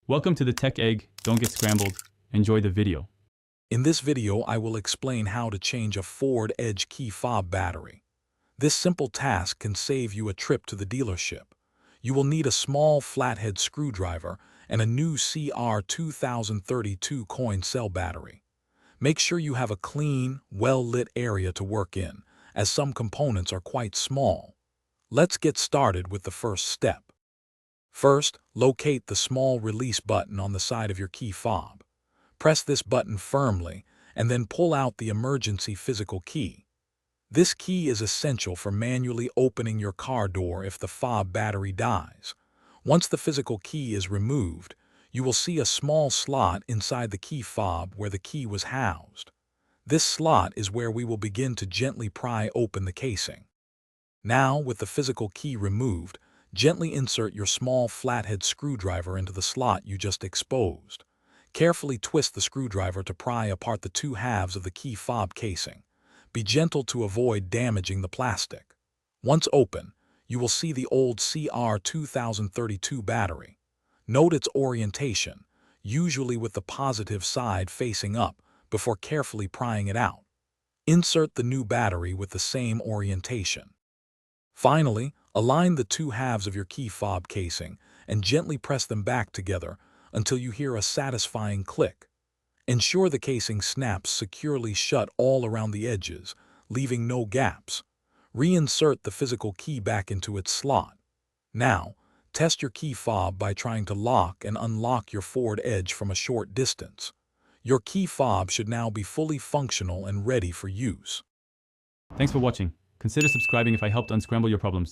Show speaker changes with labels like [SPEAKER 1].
[SPEAKER 1] Welcome to the Tech Egg. Don't get scrambled. Enjoy the video.
[SPEAKER 2] In this video, I will explain how to change a Ford Edge key fob battery. This simple task can save you a trip to the dealership. You will need a small flathead screwdriver and a new CR2032 coin cell battery. Make sure you have a clean, well-lit area to work in, as some components are quite small. Let's get started with the first step. First, locate the small release button on the side of your key fob. Press this button firmly and then pull out the emergency physical key. This key is essential for manually opening your car door if the fob battery dies. Once the physical key is removed, you will see a small slot inside the key fob where the key was housed. This slot is where we will begin to gently pry open the casing. Now, with the physical key removed, gently insert your small flathead screwdriver into the slot you just exposed. Carefully twist the screwdriver to pry apart the two halves of the key fob casing. Be gentle to avoid damaging the plastic. Once open, you will see the old CR2032 battery. Note its orientation, usually with the positive side facing up, before carefully prying it out. Insert the new battery with the same orientation. Finally, align the two halves of your key fob casing and gently press them back together until you hear a satisfying click. Ensure the casing snaps securely shut all around the edges, leaving no gaps. Reinsert the physical key back into its slot. Now, test your key fob by trying to lock and unlock your Ford Edge from a short distance. Your key fob should now be fully functional and ready for use.
[SPEAKER 1] Thanks for watching. Consider subscribing if I helped unscramble your problems.